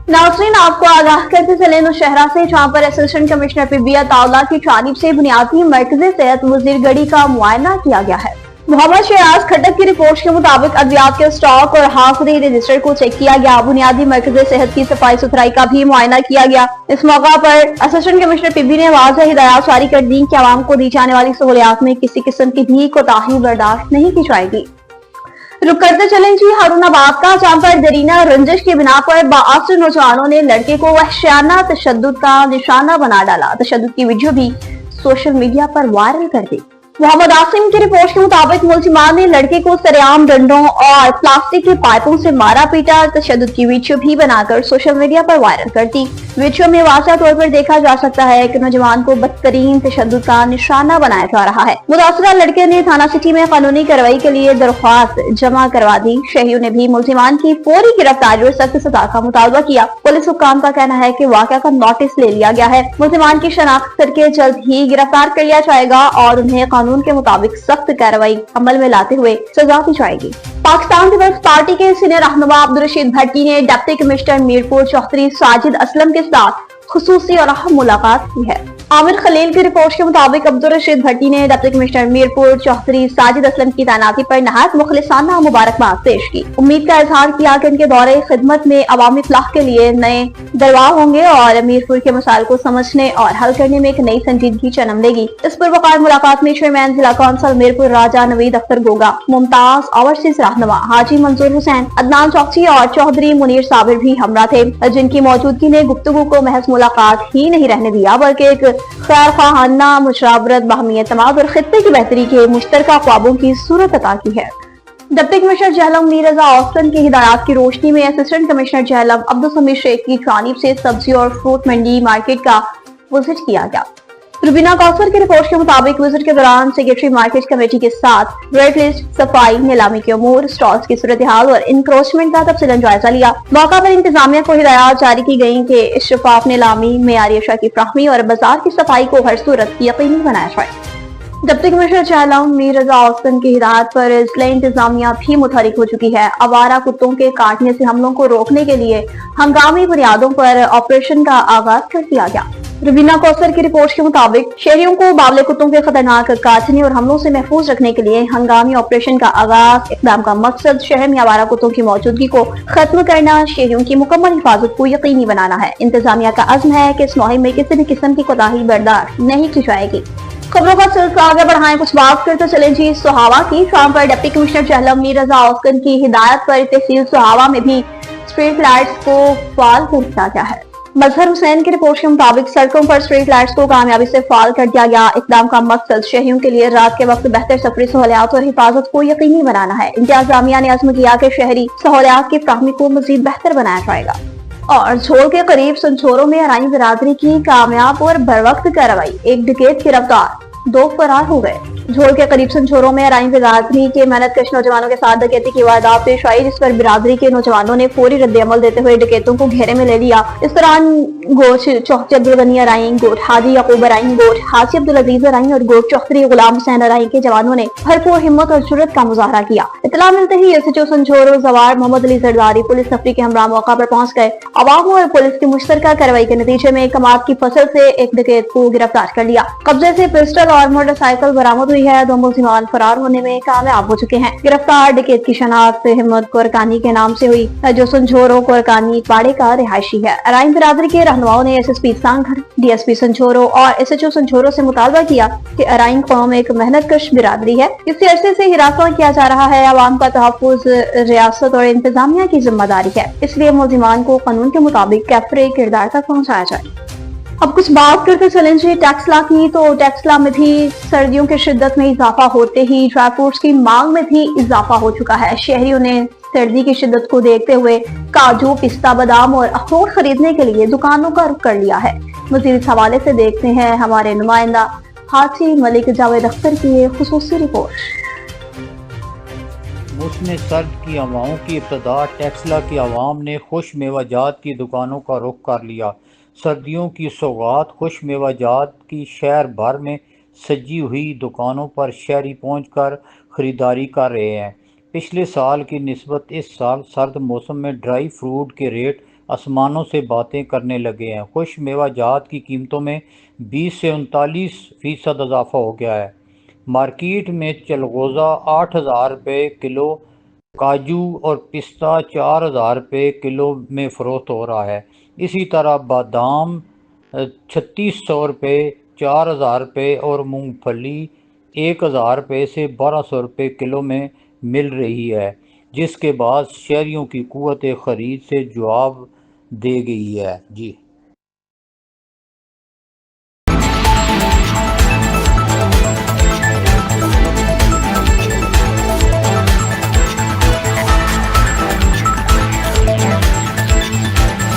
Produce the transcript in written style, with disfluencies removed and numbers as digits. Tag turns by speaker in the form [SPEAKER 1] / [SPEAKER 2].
[SPEAKER 1] नाज़रीन, आपको आगाह करते चले नौशहरा से, जहाँ पर असिस्टेंट कमिश्नर पिबिया तावला की जानिब से बुनियादी मरकज़ी सेहत वजीर गढ़ी का मुआयना किया गया है। मोहम्मद शहराज खटक की रिपोर्ट के मुताबिक अद्वियात के स्टॉक और हाजिरी रजिस्टर को चेक किया गया। बुनियादी मरकज़ी सेहत की सफाई सुथराई का भी मुआयना किया गया। इस मौका पर असिस्टेंट कमिश्नर पिबी ने वाज़ेह हिदायत जारी कर दी कि आवाम को दी जाने वाली सहूलियात में किसी किस्म की भी कोताही बर्दाश्त नहीं की जाएगी। रुक करते चलें जी हारूनाबाद का, जहाँ पर दरीना रंजिश की बिना पर बाअसर नौजवानों ने लड़के को वहशियाना तशद्दुद का निशाना बना डाला। तशद्दुद की वीडियो भी सोशल मीडिया पर वायरल कर दी। मोहम्मद आसिम की रिपोर्ट के मुताबिक मुलजिमान ने लड़के को सरेआम डंडों और प्लास्टिक के पाइपों से मारा पीटा। तशद्दुद की वीडियो भी बनाकर सोशल मीडिया पर वायरल कर दी। वीडियो में वाज़ेह तौर पर देखा जा सकता है कि नौजवान को बदतरीन तशद्दुद का निशाना बनाया जा रहा है। मुतासरा लड़के ने थाना सिटी में कानूनी कार्रवाई के लिए दरख्वास्त जमा करवा दी। शहरियों ने भी मुलजिमान की फौरी गिरफ्तारी और सख्त सजा का मुतालबा किया। पुलिस हुक्काम का कहना है कि वाक़या का नोटिस ले लिया गया है। मुलजिमान की शनाख्त करके जल्द ही गिरफ्तार कर लिया जाएगा और उन्हें कानून के मुताबिक सख्त कार्रवाई अमल में लाते हुए सजा दी जाएगी। पाकिस्तान पीपल्स पार्टी के सीनियर रहनुमा अब्दुल रशीद भट्टी ने डिप्टी कमिश्नर मीरपुर चौधरी साजिद असलम के साथ खुसूसी और अहम मुलाकात की है। आमिर खलील की रिपोर्ट के मुताबिक अब्दुल रशीद भट्टी ने डिप्टी कमिश्नर मीरपुर चौधरी साजिद असलम की तैनाती पर नहायत मुखलिसाना मुबारकबाद पेश की। उम्मीद का इजहार किया कि इनके दौरे खिदमत में अवामी फलाह के लिए नए दरवाज़े होंगे और मीरपुर के मसाइल को समझने और हल करने में एक नई संजीदगी जन्म लेगी। इस पर वक़ार मुलाकात में चेयरमैन जिला कौंसिल मीरपुर राजा नवीद अख्तर गोगा, मुमताज ओवरसीज रहनुमा हाजी मंजूर हुसैन, अदनान चौकसी और चौधरी मुनीर साबिर भी हमरा थे, जिनकी मौजूदगी ने गुफ्तगू को महज मुलाकात ही नहीं रहने दिया बल्कि एक खैर ख्वाहाना मुशावरत, बाहमी एतमाद और खित्ते की बेहतरी के मुश्तरका ख्वाबों की सूरत अता की है। डिप्टी कमिश्नर जहलम मीरजा औसन की हिदायत की रोशनी में असिस्टेंट कमिश्नर जहलम अब्दुल समीर शेख की जानिब से सब्जी और फ्रूट मंडी मार्केट का विजिट किया गया। रुबीना कौसर की रिपोर्ट के मुताबिक विजिट के दौरान सेक्रेटरी मार्केट कमेटी के साथ रेड लिस्ट, सफाई, नीलामी के अमूर, स्टॉल्स की सूरत हाल और इंक्रोचमेंट का तफसीलन जायजा लिया। मौका पर इंतजामिया को हिदायत जारी की गयी कि शफाफ नीलामी, मेयारी अशया की फ्राहमी और बाजार की सफाई को हर सूरत यकीनी बनाया जाए। डिप्टी कमिश्नर जहलम मीरजा औसन की हिदायत पर जिला इंतजामिया भी मुतहरिक हो चुकी है। आवारा कुत्तों के काटने से हमलों को रोकने के लिए हंगामी बुनियादों पर ऑपरेशन का आगाज कर दिया गया। रुबीना कौसर की रिपोर्ट के मुताबिक शहरियों को बावले कुत्तों के खतरनाक काटने और हमलों से महफूज रखने के लिए हंगामी ऑपरेशन का आगाज। इक़दाम का मकसद शहर में आवारा कुत्तों की मौजूदगी को खत्म करना, शहरियों की मुकम्मल हिफाजत को यकीनी बनाना है। इंतजामिया का अज़्म है कि इस मुहिम में किसी भी किस्म की कोताही बर्दाश्त नहीं की जाएगी। खबरों का सिलसिला आगे बढ़ाएं, कुछ बात करते चले जी सोहावा की, जहाँ पर डिप्टी कमिश्नर जहलम मीरजा औसन की हिदायत पर तहसील सोहावा में भी स्ट्रीट लाइट्स को फाल कर दिया गया है। मजहर हुसैन की रिपोर्ट के मुताबिक सड़कों पर स्ट्रीट लाइट्स को कामयाबी से फाल कर दिया गया। इक़दाम का मकसद शहरियों के लिए रात के वक्त बेहतर सफरी सहूलियात और हिफाजत को यकीनी बनाना है। इंतजामिया ने अज़्म किया कि शहरी सहूलियात की फ्राहमी को मजीद बेहतर बनाया जाएगा। और झोल के करीब संचोरों में अराई बिरादरी की कामयाब और बरवक्त कार्रवाई, एक डकैत गिरफ्तार, 2 फरार हो गए। झोल के करीब संचोरों में अराई बिरादरी के मेहनत कश नौजवानों के साथ डकैती की वारदात पेश आई, जिस पर बिरादरी के नौजवानों ने फौरी रद्द अमल देते हुए डकैतों को घेरे में ले लिया। इस दौरान गोश चौहदी अब्दुल गनी अराई, गोट हाजी यकूब अराई, गोट हाजी अब्दुल अजीज अराई और गोट चौधरी गुलाम हुसैन अराई के जवानों ने भरपूर हिम्मत और जुर्रत का मुजाहरा किया। इत्तला मिलते ही एसएचओ संचोर जवार मोहम्मद अली जरदारी पुलिस सफरी के हमरा मौका पर पहुंच गए। अवाम और पुलिस की मुश्तरका कार्रवाई के नतीजे में कमाद की फसल से एक डकैत को गिरफ्तार कर लिया। कब्जे से पिस्टल और मोटरसाइकिल बरामद हुई है। 2 मुलजिमान फरार होने में कामयाब हो चुके हैं। गिरफ्तार डकैत की शनाख्त हिम्मत कोरकानी के नाम से हुई, जो संझोरो कोरकानी पाड़े का रिहायशी है। अराइन बिरादरी के रहनुमाओं ने एसएसपी सांघर, डीएसपी संझोरो और एसएचओ संझोरो से मुतालबा किया कि अराइन कौम एक मेहनत कश बिरादरी है, इसी अरसे से हिरासत किया जा रहा है। आवाम का तहफ़्फ़ुज़ रियासत और इंतजामिया की जिम्मेदारी है, इसलिए मुलजिमान को कानून के मुताबिक कैफरे किरदार तक पहुँचाया जाए। अब कुछ बात करते चलें जी टैक्स ला की, तो टैक्स ला में भी सर्दियों की शिद्दत में इजाफा होते ही ड्राई फ्रूट्स की मांग में भी इजाफा हो चुका है। शहरियों ने सर्दी की शिद्दत को देखते हुए काजू, पिस्ता, बादाम और अखरोट खरीदने के लिए दुकानों का रुख कर लिया है। मज़ीद इस हवाले से देखते हैं हमारे नुमाइंदा हाजी मलिक जावेद अख्तर की ये खुसूसी रिपोर्ट।
[SPEAKER 2] मौसम सर्द की हवाओं की इब्तदा टेक्सला की आवाम ने खुश मेवाजात की दुकानों का रुख कर लिया। सर्दियों की सौगात खुश मेवाजात की शहर भर में सजी हुई दुकानों पर शहरी पहुंचकर ख़रीदारी कर रहे हैं। पिछले साल की निस्बत इस साल सर्द मौसम में ड्राई फ्रूट के रेट آسمانوں سے باتیں کرنے لگے ہیں۔ خشک میوہ جات کی قیمتوں میں 20 سے 39% اضافہ ہو گیا ہے۔ مارکیٹ میں چلغوزہ 8,000 روپے کلو، کاجو اور پستہ 4,000 روپے کلو میں فروخت ہو رہا ہے۔ اسی طرح بادام 3,600 روپے، 4,000 روپے اور مونگ پھلی 1,000 روپے سے 1,200 روپے کلو میں مل رہی ہے، جس کے بعد شہریوں کی قوت خرید سے جواب دے گئی ہے۔ جی